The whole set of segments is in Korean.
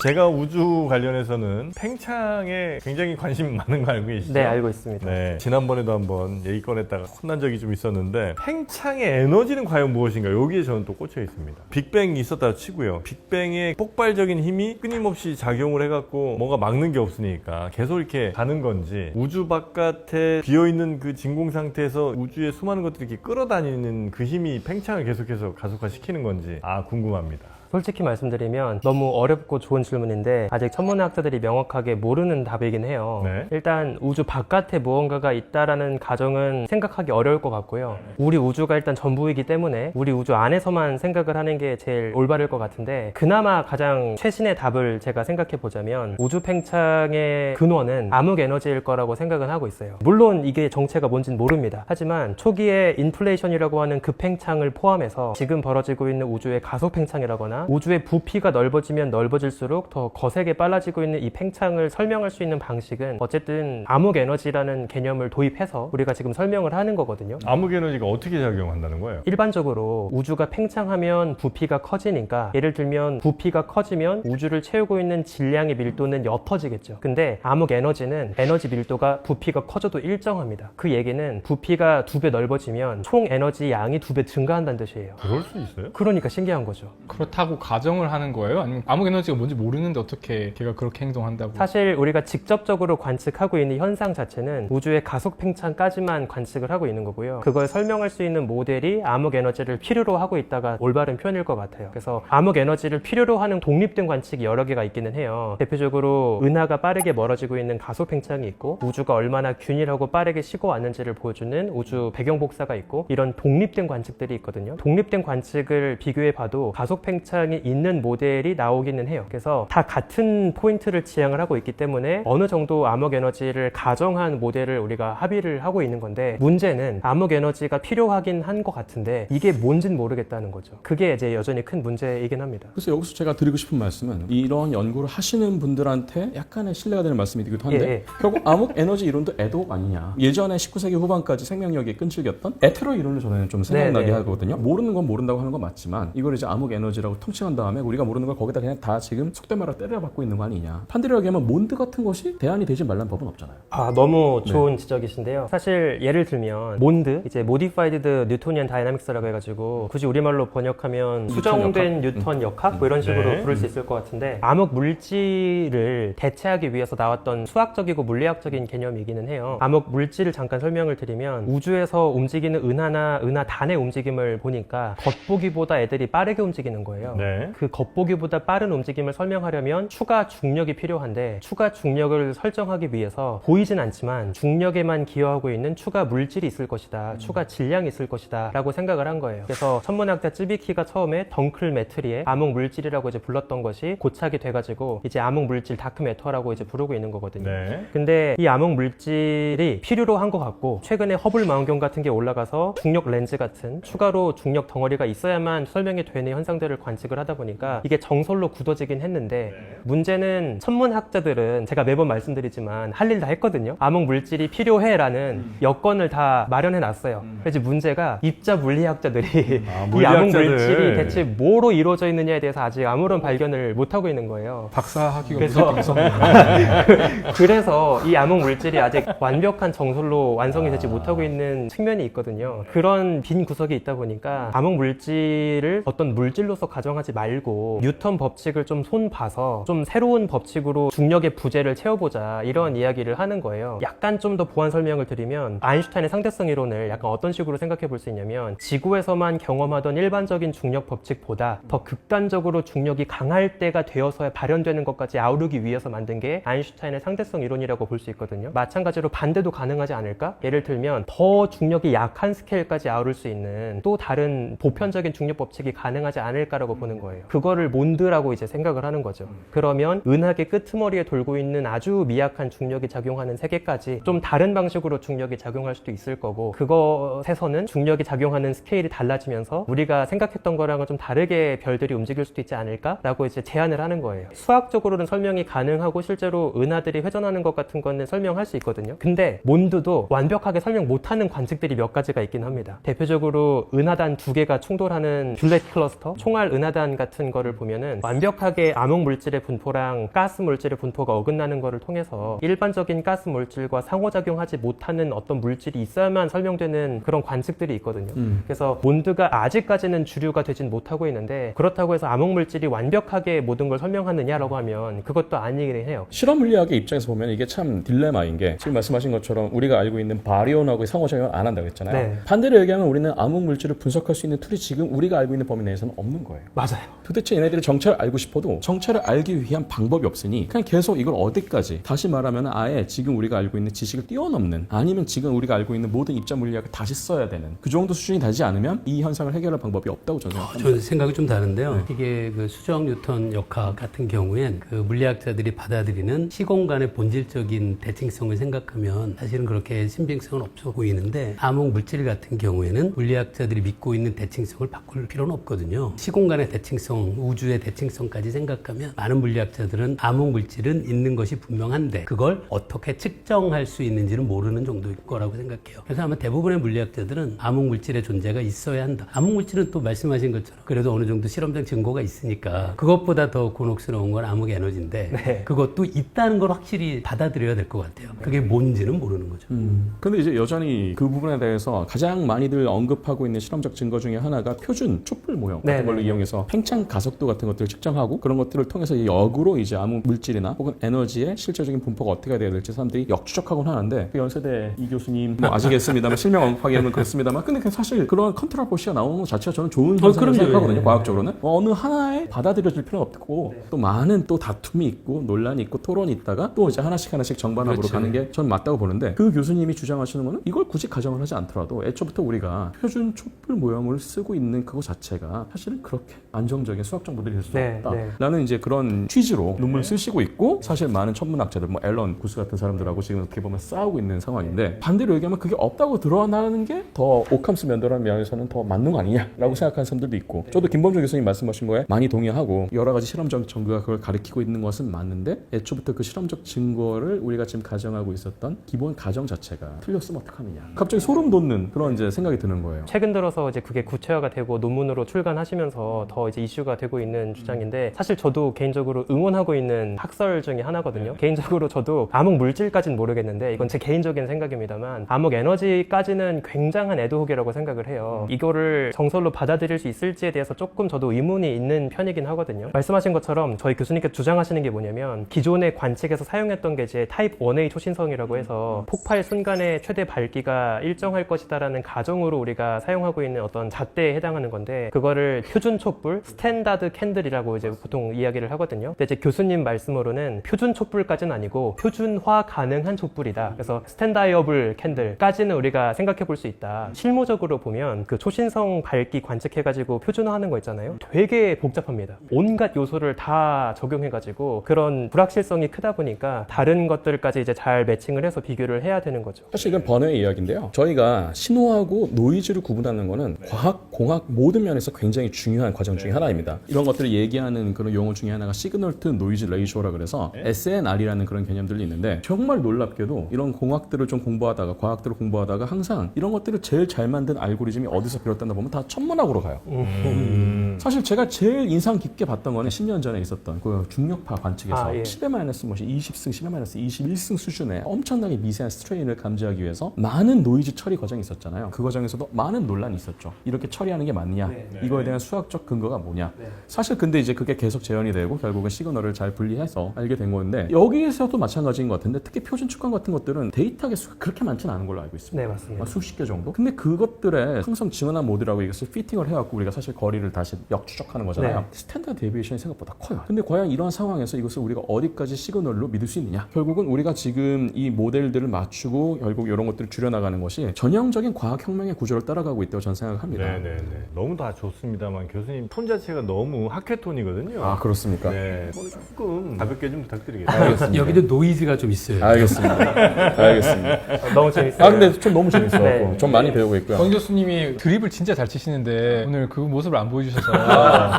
제가 우주 관련해서는 팽창에 굉장히 관심 많은 거 알고 계시죠? 네, 알고 있습니다. 네, 지난번에도 한번 얘기 꺼냈다가 혼난 적이 좀 있었는데 팽창의 에너지는 과연 무엇인가? 여기에 저는 또 꽂혀 있습니다. 빅뱅이 있었다 치고요. 빅뱅의 폭발적인 힘이 끊임없이 작용을 해갖고 뭔가 막는 게 없으니까 계속 이렇게 가는 건지, 우주 바깥에 비어있는 그 진공 상태에서 우주의 수많은 것들이 이렇게 끌어다니는 그 힘이 팽창을 계속해서 가속화시키는 건지 궁금합니다. 솔직히 말씀드리면 너무 어렵고 좋은 질문인데 아직 천문학자들이 명확하게 모르는 답이긴 해요. 네. 일단 우주 바깥에 무언가가 있다라는 가정은 생각하기 어려울 것 같고요. 우리 우주가 일단 전부이기 때문에 우리 우주 안에서만 생각을 하는 게 제일 올바를 것 같은데, 그나마 가장 최신의 답을 제가 생각해 보자면 우주 팽창의 근원은 암흑 에너지일 거라고 생각은 하고 있어요. 물론 이게 정체가 뭔지는 모릅니다. 하지만 초기에 인플레이션이라고 하는 급팽창을 포함해서 지금 벌어지고 있는 우주의 가속 팽창이라거나 우주의 부피가 넓어지면 넓어질수록 더 거세게 빨라지고 있는 이 팽창을 설명할 수 있는 방식은 어쨌든 암흑 에너지라는 개념을 도입해서 우리가 지금 설명을 하는 거거든요. 암흑 에너지가 어떻게 작용한다는 거예요? 일반적으로 우주가 팽창하면 부피가 커지니까, 예를 들면 부피가 커지면 우주를 채우고 있는 질량의 밀도는 옅어지겠죠. 근데 암흑 에너지는 에너지 밀도가 부피가 커져도 일정합니다. 그 얘기는 부피가 2배 넓어지면 총 에너지 양이 2배 증가한다는 뜻이에요. 그럴 수 있어요? 그러니까 신기한 거죠. 그렇다고 가정을 하는 거예요? 아니면 암흑 에너지가 뭔지 모르는데 어떻게 걔가 그렇게 행동한다고? 사실 우리가 직접적으로 관측하고 있는 현상 자체는 우주의 가속 팽창까지만 관측을 하고 있는 거고요. 그걸 설명할 수 있는 모델이 암흑 에너지를 필요로 하고 있다가 올바른 표현일 것 같아요. 그래서 암흑 에너지를 필요로 하는 독립된 관측이 여러 개가 있기는 해요. 대표적으로 은하가 빠르게 멀어지고 있는 가속 팽창이 있고, 우주가 얼마나 균일하고 빠르게 쉬고 왔는지를 보여주는 우주 배경 복사가 있고, 이런 독립된 관측들이 있거든요. 독립된 관측을 비교해 봐도 가속 팽창이 있는 모델이 나오기는 해요. 그래서 다 같은 포인트를 지향을 하고 있기 때문에 어느 정도 암흑 에너지를 가정한 모델을 우리가 합의를 하고 있는 건데, 문제는 암흑 에너지가 필요하긴 한 것 같은데 이게 뭔진 모르겠다는 거죠. 그게 이제 여전히 큰 문제이긴 합니다. 그래서 여기서 제가 드리고 싶은 말씀은, 이런 연구를 하시는 분들한테 약간의 신뢰가 되는 말씀이기도 한데 결국 암흑 에너지 이론도 애독 아니냐. 예전에 19세기 후반까지 생명력이 끈질겼던 에테로 이론을 저는 좀 생각나게 하거든요. 모르는 건 모른다고 하는 건 맞지만 이걸 이제 암흑 에너지라고 통칭한 다음에 우리가 모르는 걸 거기다 그냥 다 지금 속된 말로 때려박고 있는 거 아니냐. 반대로 얘기하면 몬드 같은 것이 대안이 되지 말라는 법은 없잖아요. 너무 좋은 지적이신데요. 사실 예를 들면 몬드, 이제 모디파이드 뉴토니안 다이나믹스라고 해가지고 굳이 우리말로 번역하면 수정된 뉴턴 역학 뭐 이런 식으로 부를 수 있을 것 같은데, 암흑 물질을 대체하기 위해서 나왔던 수학적이고 물리학적인 개념이기는 해요. 암흑 물질을 잠깐 설명을 드리면, 우주에서 움직이는 은하나 은하단의 움직임을 보니까 겉보기보다 애들이 빠르게 움직이는 거예요. 그 겉보기보다 빠른 움직임을 설명하려면 추가 중력이 필요한데, 추가 중력을 설정하기 위해서 보이진 않지만 중력에만 기여하고 있는 추가 물질이 있을 것이다, 추가 질량이 있을 것이다 라고 생각을 한 거예요. 그래서 천문학자 찌비키가 처음에 덩클 매트리의 암흑 물질이라고 이제 불렀던 것이 고착이 돼가지고 이제 암흑 물질 다크 매터라고 이제 부르고 있는 거거든요. 근데 이 암흑 물질이 필요로 한 것 같고, 최근에 허블 망원경 같은 게 올라가서 중력 렌즈 같은 추가로 중력 덩어리가 있어야만 설명이 되는 현상들을 관측을 하다 보니까 이게 정설로 굳어지긴 했는데, 문제는 천문학자들은 제가 매번 말씀드리지만 할 일 다 했거든요. 암흑 물질이 필요해 라는 여건을 다 마련해 놨어요. 그래서 문제가 입자 물리학자들이 이 암흑 물질이 대체 뭐로 이루어져 있느냐에 대해서 아직 아무런 발견을 못하고 있는 거예요. 박사학위가 그래서 무섭게 그래서 이 암흑 물질이 아직 완벽한 정설로 완성이 되지 못하고 있는 측면이 있거든요. 그런 빈 구석이 있다 보니까 암흑 물질을 어떤 물질로서 가정하지 말고 뉴턴 법칙을 좀 손봐서 좀 새로운 법칙으로 중력의 부재를 채워보자, 이런 이야기를 하는 거예요. 약간 좀 더 보완 설명을 드리면, 아인슈타인의 상대성 이론을 약간 어떤 식으로 생각해 볼 수 있냐면, 지구에서만 경험하던 일반적인 중력 법칙보다 더 극단적으로 중력이 강할 때가 되어서야 발현되는 것까지 아우르기 위해서 만든 게 아인슈타인의 상대성 이론이라고 볼 수 있거든요. 마찬가지로 반대도 가능하지 않을까? 예를 들면 더 중력이 약한 스케일까지 아우를 수 있는 또 다른 보편적인 중력 법칙이 가능하지 않을까라고 보는 거예요. 그거를 몬드라고 이제 생각을 하는 거죠. 그러면 은하계 끄트머리에 돌고 있는 아주 미약한 중력이 작용하는 세계까지 좀 다른 방식으로 중력이 작용할 수도 있을 거고, 그것에서는 중력이 작용하는 스케일이 달라지면서 우리가 생각했던 거랑은 좀 다르게 별들이 움직일 수도 있지 않을까라고 이제 제안을 하는 거예요. 수학적으로는 설명이 가능하고 실제로 은하들이 회전하는 것 같은 거는 설명할 수 있거든요. 근데 몬드도 완벽하게 설명 못하는 관측들이 몇 가지가 있긴 합니다. 대표적으로 은하단 2개가 충돌하는 뷰렛 클러스터, 총알 은하단 분자단 같은 거를 보면은 완벽하게 암흑 물질의 분포랑 가스 물질의 분포가 어긋나는 거를 통해서 일반적인 가스 물질과 상호작용하지 못하는 어떤 물질이 있어야만 설명되는 그런 관측들이 있거든요. 그래서 몬드가 아직까지는 주류가 되진 못하고 있는데 그렇다고 해서 암흑 물질이 완벽하게 모든 걸 설명하느냐라고 하면 그것도 아니긴 해요. 실험 물리학의 입장에서 보면 이게 참 딜레마인 게 지금 말씀하신 것처럼 우리가 알고 있는 바리온하고 상호작용 안 한다고 했잖아요. 네. 반대로 얘기하면 우리는 암흑 물질을 분석할 수 있는 툴이 지금 우리가 알고 있는 범위 내에서는 없는 거예요. 맞아요. 도대체 얘네들이 정체를 알고 싶어도 정체를 알기 위한 방법이 없으니 그냥 계속 이걸 어디까지 다시 말하면 아예 지금 우리가 알고 있는 지식을 뛰어넘는 아니면 지금 우리가 알고 있는 모든 입자 물리학을 다시 써야 되는 그 정도 수준이 되지 않으면 이 현상을 해결할 방법이 없다고 저는 생각합니다. 저 생각이 좀 다른데요. 이게 그 수정 뉴턴 역학 같은 경우엔 그 물리학자들이 받아들이는 시공간의 본질적인 대칭성을 생각하면 사실은 그렇게 신빙성은 없어 보이는데 암흑 물질 같은 경우에는 물리학자들이 믿고 있는 대칭성을 바꿀 필요는 없거든요. 시공간의 대칭성, 우주의 대칭성까지 생각하면 많은 물리학자들은 암흑 물질은 있는 것이 분명한데 그걸 어떻게 측정할 수 있는지는 모르는 정도일 거라고 생각해요. 그래서 아마 대부분의 물리학자들은 암흑 물질의 존재가 있어야 한다. 암흑 물질은 또 말씀하신 것처럼 그래도 어느 정도 실험적 증거가 있으니까 그것보다 더 곤혹스러운 건 암흑 에너지인데 네. 그것도 있다는 걸 확실히 받아들여야 될 것 같아요. 그게 뭔지는 모르는 거죠. 근데 이제 여전히 그 부분에 대해서 가장 많이들 언급하고 있는 실험적 증거 중에 하나가 표준 촛불 모형 같은 네, 걸로 네. 이용해서 팽창 가속도 같은 것들을 측정하고 그런 것들을 통해서 역으로 이제 암흑 물질이나 혹은 에너지의 실질적인 분포가 어떻게 돼야 될지 사람들이 역추적하곤 하는데 그 연세대 이 교수님 뭐 아시겠습니다만 실명 언급하기에는 그렇습니다만 근데 사실 그런 컨트라버시가 나오는 것 자체가 저는 좋은 현상이라고 그럼요. 생각하거든요. 예. 과학적으로는 어느 하나에 받아들여질 필요는 없고 또 많은 또 다툼이 있고 논란이 있고 토론이 있다가 또 이제 하나씩 정반합으로 그렇지. 가는 게 전 맞다고 보는데 그 교수님이 주장하시는 거는 이걸 굳이 가정을 하지 않더라도 애초부터 우리가 표준 촛불 모형을 쓰고 있는 그거 자체가 사실은 그렇게 안정적인 수학적 모델이 될 수 네, 없다라는 이제 그런 취지로 논문을 쓰시고 있고 사실 많은 천문학자들 뭐 앨런 구스 같은 사람들하고 지금 어떻게 보면 싸우고 있는 상황인데 반대로 얘기하면 그게 없다고 드러나는 게 더 오캄스 면도라는 면에서는 더 맞는 거 아니냐라고 생각하는 사람들도 있고 저도 김범준 교수님 말씀하신 거에 많이 동의하고 여러 가지 실험적 증거가 그걸 가리키고 있는 것은 맞는데 애초부터 그 실험적 증거를 우리가 지금 가정하고 있었던 기본 가정 자체가 틀렸으면 어떡하느냐 갑자기 소름 돋는 그런 이제 생각이 드는 거예요. 최근 들어서 이제 그게 구체화가 되고 논문으로 출간하시면서 더 이제 이슈가 되고 있는 주장인데 사실 저도 개인적으로 응원하고 있는 학설 중에 하나거든요. 개인적으로 저도 암흑 물질까지는 모르겠는데 이건 제 개인적인 생각입니다만 암흑 에너지까지는 굉장한 애도흑이라고 생각을 해요. 이거를 정설로 받아들일 수 있을지에 대해서 조금 저도 의문이 있는 편이긴 하거든요. 말씀하신 것처럼 저희 교수님께서 주장하시는 게 뭐냐면 기존의 관측에서 사용했던 게 이제 타입 1A 초신성이라고 해서 폭발 순간의 최대 밝기가 일정할 것이다라는 가정으로 우리가 사용하고 있는 어떤 잣대에 해당하는 건데 그거를 표준 촛불, 스탠다드 캔들이라고 이제 보통 이야기를 하거든요. 근데 이제 교수님 말씀으로는 표준 촛불까지는 아니고 표준화 가능한 촛불이다. 그래서 스탠다이어블 캔들까지는 우리가 생각해 볼 수 있다. 실무적으로 보면 그 초신성 밝기 관측해가지고 표준화하는 거 있잖아요. 되게 복잡합니다. 온갖 요소를 다 적용해가지고 그런 불확실성이 크다 보니까 다른 것들까지 이제 잘 매칭을 해서 비교를 해야 되는 거죠. 사실 이건 번외의 이야기인데요. 저희가 신호하고 노이즈를 구분하는 거는 과학, 공학 모든 면에서 굉장히 중요한 과정 중에 하나입니다. 이런 것들을 얘기하는 그런 용어 중에 하나가 시그널 투 노이즈 레이쇼라 그래서 SNR이라는 그런 개념들이 있는데 정말 놀랍게도 이런 공학들을 좀 공부하다가 과학들을 공부하다가 항상 이런 것들을 제일 잘 만든 알고리즘이 어디서 비롯됐나 보면 다 천문학으로 가요. 사실 제가 제일 인상 깊게 봤던 거는 10년 전에 있었던 그 중력파 관측에서 10의 마이너스 20승, 10의 마이너스 21승 수준의 엄청나게 미세한 스트레인을 감지하기 위해서 많은 노이즈 처리 과정이 있었잖아요. 그 과정에서도 많은 논란이 있었죠. 이렇게 처리하는 게 맞느냐? 이거에 대한 수학적 근거가 뭐냐? 사실 근데 이제 그게 계속 재현이 되고 결국은 시그널을 잘 분리해서 알게 된 건데 여기에서도 마찬가지인 것 같은데 특히 표준 측정 같은 것들은 데이터 개수가 그렇게 많지는 않은 걸로 알고 있습니다. 네, 맞습니다. 수십 개 정도? 근데 그것들에 항상 증언한 모드라고 이것을 피팅을 해갖고 우리가 사실 거리를 다시 역추적하는 거잖아요. 네. 스탠다드 데비에이션이 생각보다 커요. 근데 과연 이러한 상황에서 이것을 우리가 어디까지 시그널로 믿을 수 있느냐? 결국은 우리가 지금 이 모델들을 맞추고 결국 이런 것들을 줄여나가는 것이 전형적인 과학혁명의 구조를 따라가고 있다고 저는 생각합니다. 네네네. 너무 다 좋습니다만 교수님 톤 자체가 너무 하케톤이거든요. 아 그렇습니까? 네. 조금 가볍게 좀 부탁드리겠습니다. 여기도 노이즈가 좀 있어요. 알겠습니다. 알겠습니다. 너무 재밌어요. 아 근데 좀 너무 재밌어갖고 네. 좀 많이 배우고 있고요. 권 교수님이 드립을 진짜 잘 치시는데 오늘 그 모습을 안 보여주셔서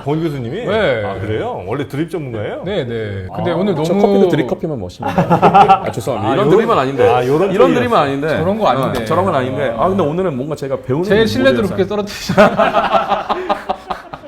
권 교수님이? 네. 아 그래요? 원래 드립 전문가예요? 네네. 근데 오늘 저 너무 커피도 드립 커피만 마십니다. 아 죄송합니다. 이런 드립은 아닌데. 요런 이런 드립은 아닌데. 저런 거 아닌데. 저런 건 아닌데. 아 근데 오늘은 뭔가 제가 배우는 제 신뢰도 모델이었어요. 높게 떨어뜨리시죠.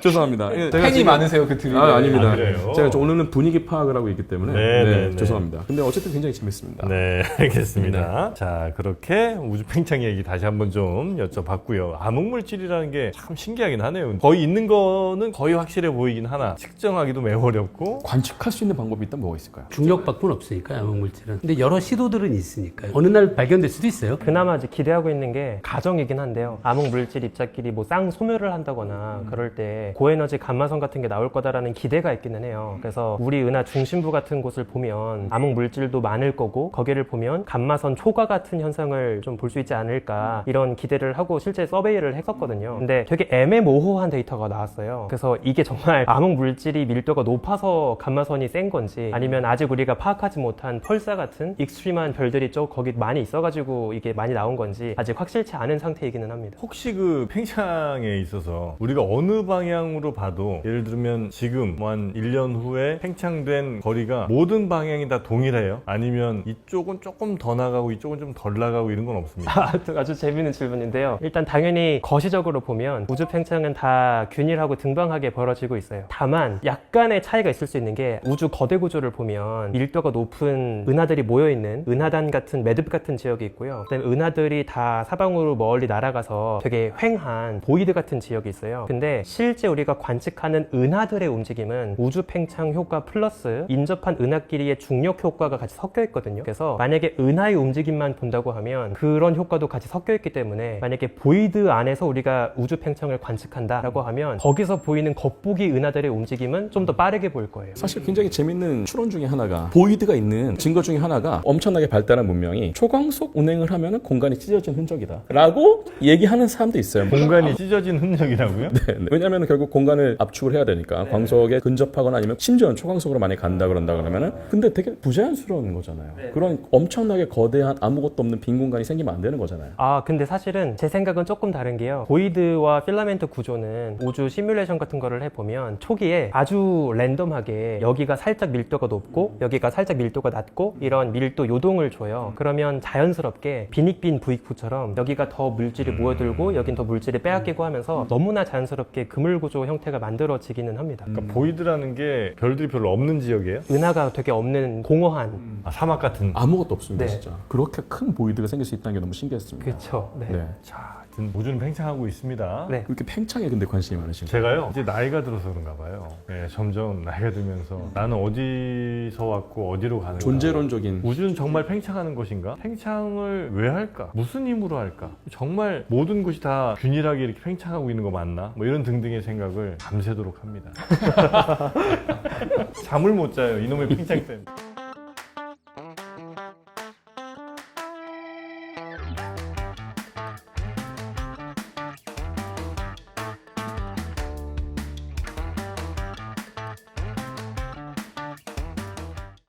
죄송합니다. 예, 제가 팬이 지금- 많으세요 그 드립에. 아닙니다. 아, 그래요? 제가 오늘은 분위기 파악을 하고 있기 때문에 네. 죄송합니다. 근데 어쨌든 굉장히 재밌습니다. 네, 알겠습니다. 자, 그렇게 우주 팽창 얘기 다시 한번 좀 여쭤봤고요. 암흑물질이라는 게 참 신기하긴 하네요. 거의 있는 거는 거의 확실해 보이긴 하나 측정하기도 매우 어렵고. 관측할 수 있는 방법이 있다면 뭐가 있을까요? 중력밖에 없으니까요, 암흑물질은. 근데 여러 시도들은 있으니까요. 어느 날 발견될 수도 있어요. 그나마 이제 기대하고 있는 게 가정이긴 한데요. 암흑 물질 입자끼리 뭐 쌍소멸을 한다거나 그럴 때 고에너지 감마선 같은 게 나올 거다라는 기대가 있기는 해요. 그래서 우리 은하 중심부 같은 곳을 보면 암흑 물질도 많을 거고 거기를 보면 감마선 초과 같은 현상을 좀 볼 수 있지 않을까 이런 기대를 하고 실제 서베이를 했었거든요. 근데 되게 애매모호한 데이터가 나왔어요. 그래서 이게 정말 암흑 물질이 밀도가 높아서 감마선이 센 건지 아니면 아직 우리가 파악하지 못한 펄사 같은 익스트림한 별들이 좀 거기 많이 있어가지고 이게 많이 나온 건지 아직 확실치 않은 상태이기는 합니다. 혹시 그 팽창에 있어서 우리가 어느 방향으로 봐도 예를 들면 지금 뭐 한 1년 후에 팽창된 거리가 모든 방향이 다 동일해요? 아니면 이쪽은 조금 더 나가고 이쪽은 좀 덜 나가고 이런 건 없습니까? 아주 재밌는 질문인데요. 일단 당연히 거시적으로 보면 우주 팽창은 다 균일하고 등방하게 벌어지고 있어요. 다만 약간의 차이가 있을 수 있는 게 우주 거대 구조를 보면 밀도가 높은 은하들이 모여있는 은하단 같은 매듭 같은 지역이 있고요. 그다음에 은하들이 다 사방으로 멀리 날아가서 되게 횡한 보이드 같은 지역이 있어요. 근데 실제 우리가 관측하는 은하들의 움직임은 우주 팽창 효과 플러스 인접한 은하끼리의 중력 효과가 같이 섞여 있거든요. 그래서 만약에 은하의 움직임만 본다고 하면 그런 효과도 같이 섞여 있기 때문에 만약에 보이드 안에서 우리가 우주 팽창을 관측한다라고 하면 거기서 보이는 겉보기 은하들의 움직임은 좀 더 빠르게 보일 거예요. 사실 굉장히 재밌는 추론 중에 하나가 보이드가 있는 증거 중에 하나가 엄청나게 발달한 문명이 초광속 운행을 하면 공간이 찢어진 흔적이다 라고 얘기하는 사람도 있어요. 공간이 찢어진 흔적이라고요? 네. 왜냐하면 결국 공간을 압축을 해야 되니까 광석에 근접하거나 아니면 심지어는 초광속으로 많이 간다 그런다 그러면은 근데 되게 부자연스러운 거잖아요. 그런 엄청나게 거대한 아무것도 없는 빈 공간이 생기면 안 되는 거잖아요. 근데 사실은 제 생각은 조금 다른 게요. 보이드와 필라멘트 구조는 우주 시뮬레이션 같은 거를 해보면 초기에 아주 랜덤하게 여기가 살짝 밀도가 높고 여기가 살짝 밀도가 낮고 이런 밀도 요동을 줘요. 그러면 자연스럽게 비닉빈 부익부처럼 여기가 더 물질이 모여들고 여긴 더 물질이 빼앗기고 하면서 너무나 자연스럽게 그물 구조 형태가 만들어지기는 합니다. 그러니까 보이드라는 게 별들이 별로 없는 지역이에요? 은하가 되게 없는 공허한 아, 사막 같은. 아무것도 없습니다, 네. 진짜. 그렇게 큰 보이드가 생길 수 있다는 게 너무 신기했습니다. 그렇죠. 네. 네. 자, 하여튼 우주는 팽창하고 있습니다. 네. 그렇게 팽창에 근데 관심이 많으신가요? 제가요 이제 나이가 들어서 그런가 봐요. 네, 점점 나이가 들면서 나는 어디서 왔고 어디로 가는가. 존재론적인 우주는 정말 팽창하는 것인가? 팽창을 왜 할까? 무슨 힘으로 할까? 정말 모든 것이 다 균일하게 이렇게 팽창하고 있는 거 맞나? 뭐 이런 등등의 생각을 밤새도록 합니다. 잠을 못 자요. 이놈의 팽창 때문에.